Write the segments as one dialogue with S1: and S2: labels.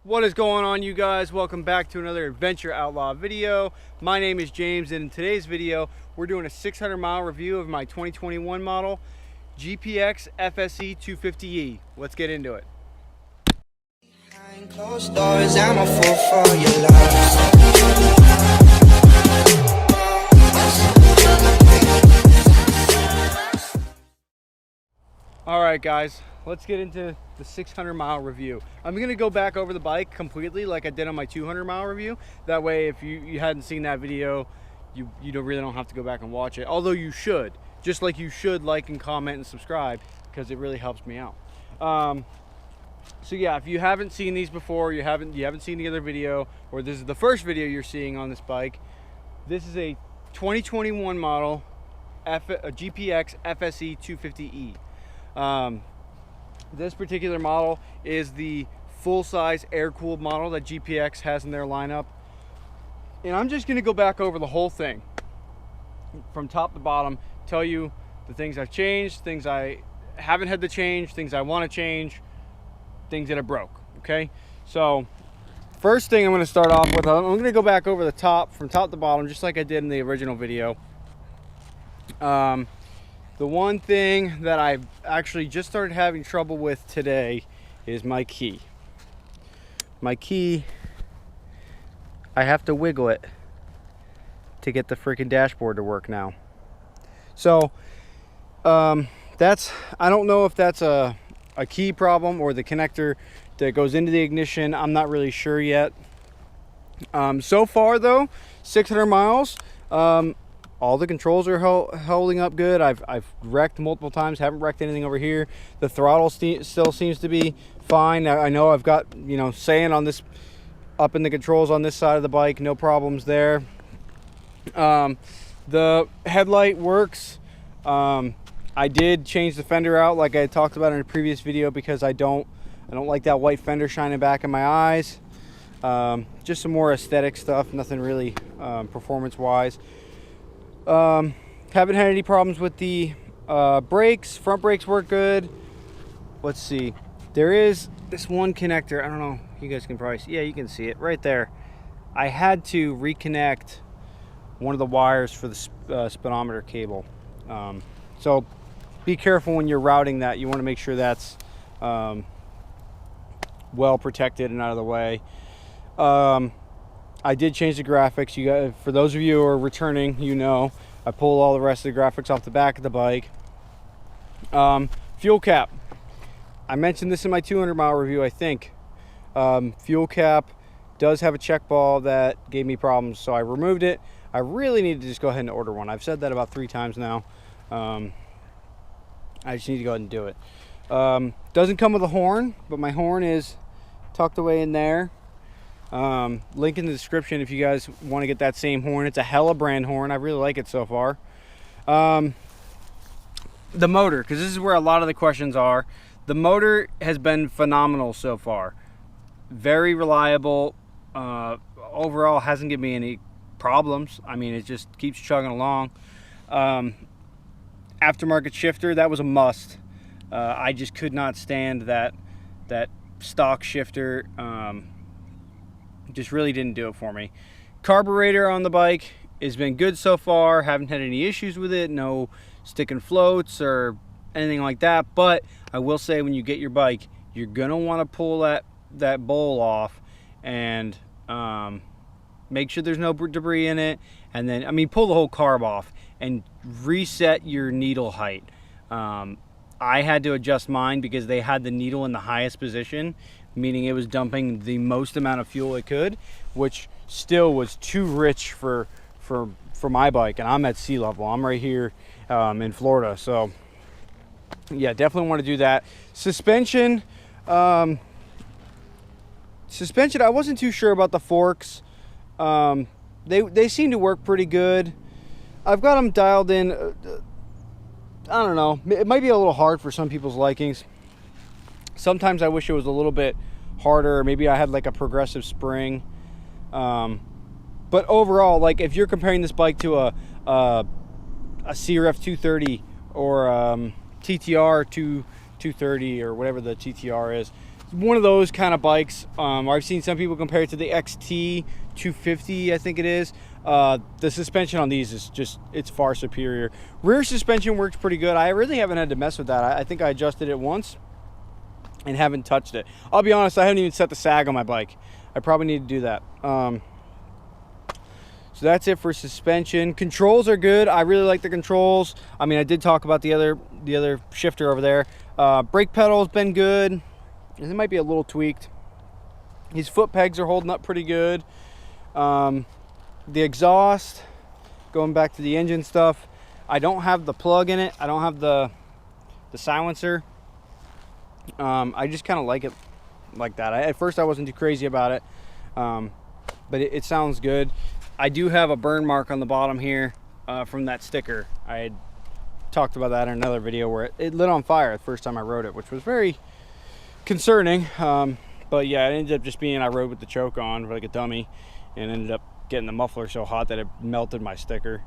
S1: What is going on, you guys? Welcome back to another Adventure Outlaw video. My name is James, and in today's video we're doing a 600-mile review of my 2021 model Gpx FSE250E. Let's get into it.
S2: Closed doors, I'm a fool for your love.
S1: Alright guys, let's get into the 600-mile review. I'm going to go back over the bike completely like I did on my 200-mile review. That way if you hadn't seen that video, you really don't have to go back and watch it. Although you should, just like you should like and comment and subscribe, because it really helps me out. So yeah, if you haven't seen these before, you haven't seen the other video, or this is the first video you're seeing on this bike, this is a 2021 model a Gpx FSE250E. This particular model is the full-size air-cooled model that GPX has in their lineup, and I'm just going to go back over the whole thing from top to bottom, tell you the things I've changed, things I haven't had to change, things I want to change, things that are broke. Okay, so first thing I'm going to start off with, I'm going to go back over the top from top to bottom just like I did in the original video. The one thing that I've actually just started having trouble with today is my key. My key, I have to wiggle it to get the freaking dashboard to work now. So I don't know if that's a key problem or the connector that goes into the ignition. I'm not really sure yet. So far though, 600 miles, all the controls are holding up good. I've wrecked multiple times, haven't wrecked anything over here. The throttle still seems to be fine. I know I've got, sand on this, up in the controls on this side of the bike, no problems there. The headlight works. I did change the fender out like I talked about in a previous video because I don't like that white fender shining back in my eyes. Just some more aesthetic stuff, nothing really performance wise. Haven't had any problems with the brakes. Front brakes work good. Let's see, there is this one connector, I don't know, you guys can probably see, yeah, you can see it right there. I had to reconnect one of the wires for the speedometer cable. So be careful when you're routing that. You want to make sure that's well protected and out of the way. I did change the graphics. You guys, for those of you who are returning, I pulled all the rest of the graphics off the back of the bike. Fuel cap. I mentioned this in my 200-mile review, I think. Fuel cap does have a check ball that gave me problems, so I removed it. I really need to just go ahead and order one. I've said that about 3 times now. I just need to go ahead and do it. Doesn't come with a horn, but my horn is tucked away in there. Link in the description if you guys want to get that same horn. It's a hella brand horn. I really like it so far. The motor, because this is where a lot of the questions are. The motor has been phenomenal so far. Very reliable. Overall, hasn't given me any problems. I mean, it just keeps chugging along. Aftermarket shifter, that was a must. I just could not stand that stock shifter. Just really didn't do it for me. Carburetor on the bike has been good so far. Haven't had any issues with it. No sticking floats or anything like that. But I will say, when you get your bike, you're gonna want to pull that bowl off and make sure there's no debris in it. And then, pull the whole carb off and reset your needle height. I had to adjust mine because they had the needle in the highest position, meaning it was dumping the most amount of fuel it could, which still was too rich for my bike, and I'm at sea level. I'm right here in Florida, so yeah, definitely want to do that. Suspension, I wasn't too sure about the forks. They seem to work pretty good. I've got them dialed in. I don't know, it might be a little hard for some people's likings. Sometimes I wish it was a little bit harder. Maybe I had like a progressive spring. But overall, like if you're comparing this bike to a CRF 230 or TTR 230 or whatever the TTR is, one of those kind of bikes. I've seen some people compare it to the XT250, I think it is. The suspension on these is just, it's far superior. Rear suspension works pretty good. I really haven't had to mess with that. I think I adjusted it once and haven't touched it. I'll be honest, I haven't even set the sag on my bike. I probably need to do that. So that's it for suspension. Controls are good. I really like the controls. I mean, I did talk about the other shifter over there. Brake pedal's been good. It might be a little tweaked. These foot pegs are holding up pretty good. The exhaust, going back to the engine stuff, I don't have the plug in it. I don't have the silencer. I just kind of like it like that. At first I wasn't too crazy about it, but it sounds good. I do have a burn mark on the bottom here from that sticker. I had talked about that in another video where it lit on fire the first time I rode it, which was very concerning. But yeah, it ended up just being I rode with the choke on like a dummy and ended up getting the muffler so hot that it melted my sticker.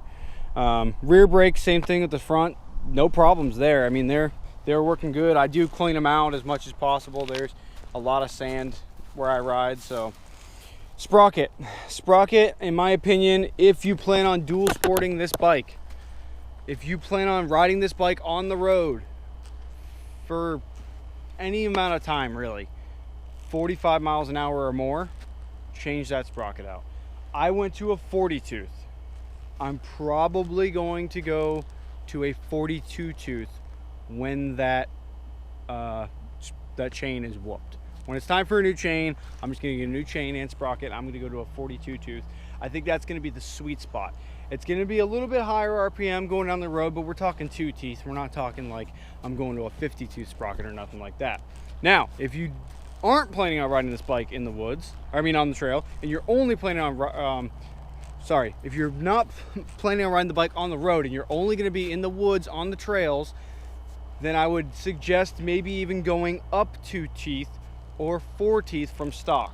S1: Rear brakes, same thing with the front. No problems there. I mean, they're working good. I do clean them out as much as possible. There's a lot of sand where I ride, so. Sprocket, in my opinion, if you plan on dual sporting this bike, if you plan on riding this bike on the road for any amount of time, really, 45 miles an hour or more, change that sprocket out. I went to a 40 tooth. I'm probably going to go to a 42 tooth when that chain is whooped. When it's time for a new chain, I'm just going to get a new chain and sprocket. I'm going to go to a 42 tooth. I think that's going to be the sweet spot. It's going to be a little bit higher RPM going down the road, but we're talking 2 teeth. We're not talking like I'm going to a 50 tooth sprocket or nothing like that. Now, if you aren't planning on riding this bike in the woods, I mean on the trail, and you're only planning on, if you're not planning on riding the bike on the road and you're only going to be in the woods on the trails, then I would suggest maybe even going up 2 teeth or 4 teeth from stock.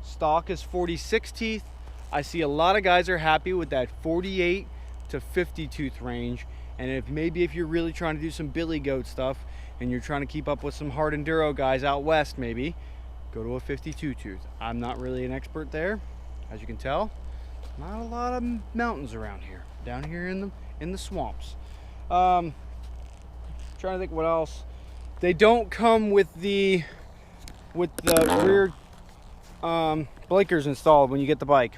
S1: Stock is 46 teeth. I see a lot of guys are happy with that 48 to 50 tooth range. And if you're really trying to do some billy goat stuff and you're trying to keep up with some hard enduro guys out west, maybe go to a 52 tooth. I'm not really an expert there, as you can tell. Not a lot of mountains around here, down here in the swamps. Trying to think what else. They don't come with the rear blinkers installed when you get the bike,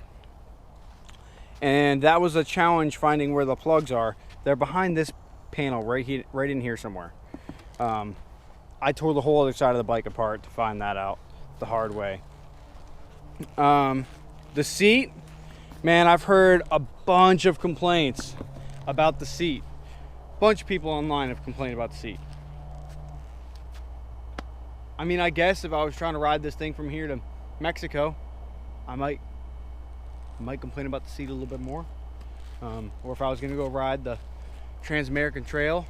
S1: and that was a challenge finding where the plugs are. They're behind this panel right in here somewhere. I tore the whole other side of the bike apart to find that out the hard way. The seat, man, I've heard a bunch of complaints about the seat. A bunch of people online have complained about the seat. I mean, I guess if I was trying to ride this thing from here to Mexico, I might complain about the seat a little bit more. Or if I was going to go ride the Trans-American Trail,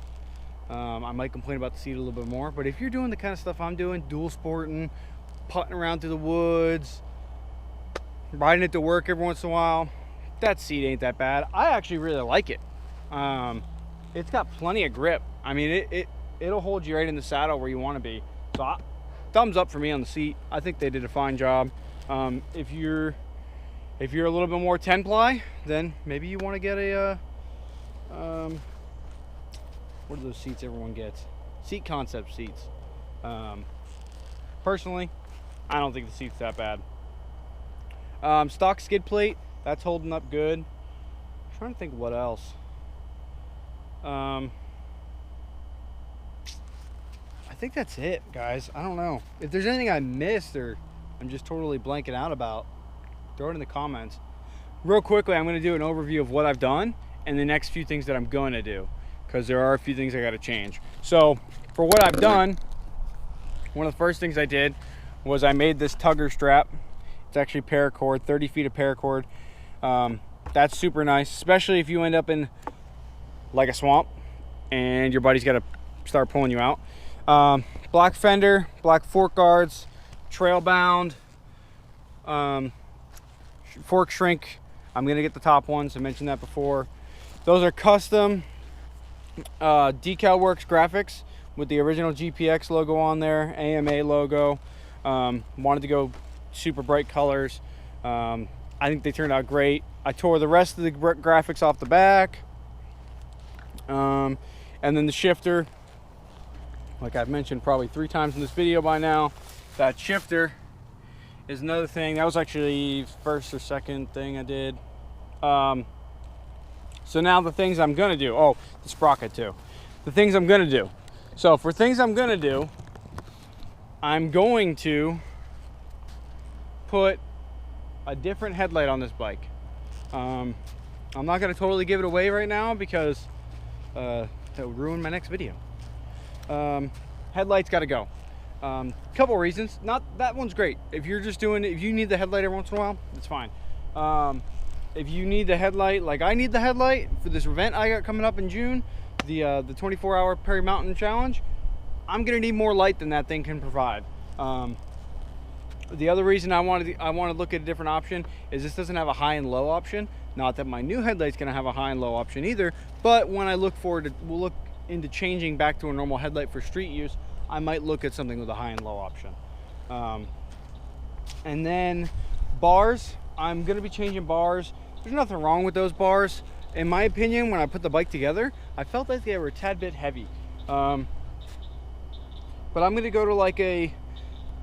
S1: I might complain about the seat a little bit more. But if you're doing the kind of stuff I'm doing, dual sporting, putting around through the woods, riding it to work every once in a while, that seat ain't that bad. I actually really like it. It's got plenty of grip. I mean, it'll hold you right in the saddle where you want to be. So thumbs up for me on the seat. I think they did a fine job. If you're a little bit more 10 ply, then maybe you want to get a what are those seats everyone gets? Seat concept seats. Personally, I don't think the seat's that bad. Stock skid plate, that's holding up good. I'm trying to think what else. I think that's it, guys. I don't know. If there's anything I missed or I'm just totally blanking out about, throw it in the comments. Real quickly, I'm going to do an overview of what I've done and the next few things that I'm going to do, because there are a few things I got to change. So for what I've done, one of the first things I did was I made this tugger strap. It's actually paracord, 30 feet of paracord. That's super nice, especially if you end up in like a swamp and your buddy's got to start pulling you out. Black fender, black fork guards, Trailbound, fork shrink. I'm gonna get the top ones. I mentioned that before. Those are custom Decalworks graphics with the original Gpx logo on there, AMA logo. Wanted to go super bright colors. I think they turned out great. I tore the rest of the graphics off the back. And then the shifter, like I've mentioned probably 3 times in this video by now, that shifter is another thing. That was actually first or second thing I did. So now the things I'm gonna do, oh, the sprocket too. The things I'm gonna do. So for things I'm gonna do, I'm going to put a different headlight on this bike. I'm not gonna totally give it away right now because that would ruin my next video. Headlight's gotta go. Couple reasons. Not that one's great. If you're just doing, if you need the headlight every once in a while, it's fine. If you need the headlight, like I need the headlight for this event I got coming up in June, the 24-hour Perry Mountain Challenge, I'm gonna need more light than that thing can provide. The other reason I want to look at a different option is this doesn't have a high and low option. Not that my new headlight's gonna have a high and low option either, but when I look forward to, we'll look into changing back to a normal headlight for street use, I might look at something with a high and low option. And then bars, I'm gonna be changing bars. There's nothing wrong with those bars. In my opinion, when I put the bike together, I felt like they were a tad bit heavy. But I'm gonna go to like a,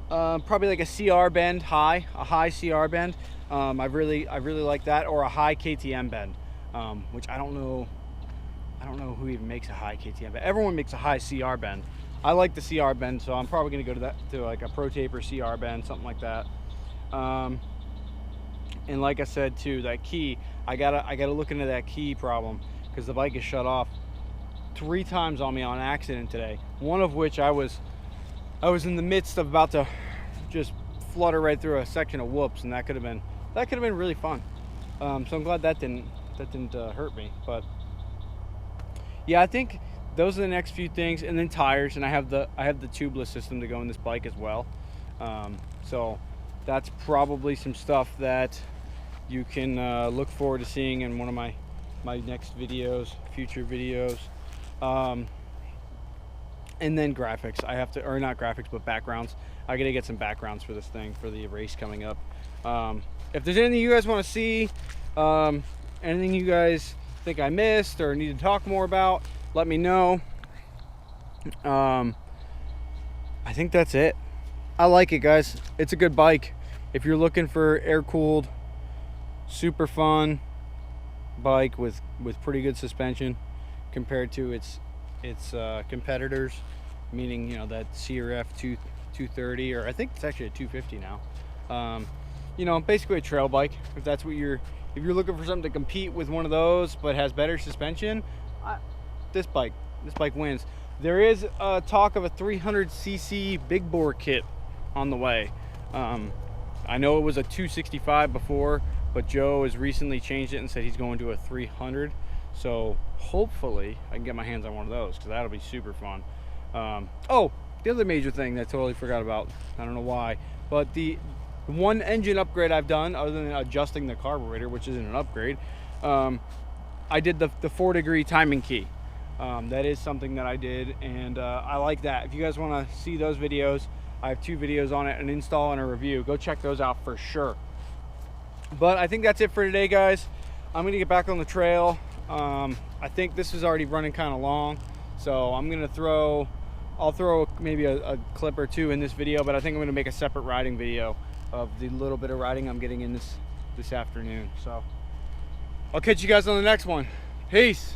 S1: probably like a CR bend high, a high CR bend. I really like that, or a high KTM bend, which I don't know who even makes a high KTM bend. Everyone makes a high CR bend. I like the CR bend, so I'm probably gonna go to that, to like a Pro Taper CR bend, something like that. And like I said too, that key, I gotta look into that key problem, because the bike is shut off 3 times on me on accident today. One of which I was in the midst of about to just flutter right through a section of whoops, and that could have been really fun. So I'm glad that didn't hurt me. But yeah, I think those are the next few things. And then tires, and I have the tubeless system to go in this bike as well. So that's probably some stuff that you can look forward to seeing in one of my next videos, future videos. And then graphics, I have to, or not graphics, but backgrounds. I gotta get some backgrounds for this thing, for the race coming up. If there's anything you guys want to see, anything you guys think I missed or need to talk more about, let me know. I think that's it. I like it, guys. It's a good bike. If you're looking for air-cooled, super fun bike with pretty good suspension compared to its competitors, meaning, you know, that CRF 230, or I think it's actually a 250 now. You know, basically a trail bike. If that's what if you're looking for something to compete with one of those but has better suspension, this bike wins. There is talk of a 300cc big bore kit on the way. I know it was a 265 before, but Joe has recently changed it and said he's going to a 300. So hopefully I can get my hands on one of those, because that'll be super fun. Oh, the other major thing that I totally forgot about, I don't know why, but the one engine upgrade I've done, other than adjusting the carburetor, which isn't an upgrade, I did the 4-degree timing key. That is something that I did, and I like that. If you guys want to see those videos, I have 2 videos on it, an install and a review. Go check those out for sure. But I think that's it for today, guys. I'm gonna get back on the trail. I think this is already running kind of long, so I'm gonna I'll throw maybe a clip or 2 in this video, but I think I'm gonna make a separate riding video of the little bit of riding I'm getting in this afternoon. So I'll catch you guys on the next one. Peace.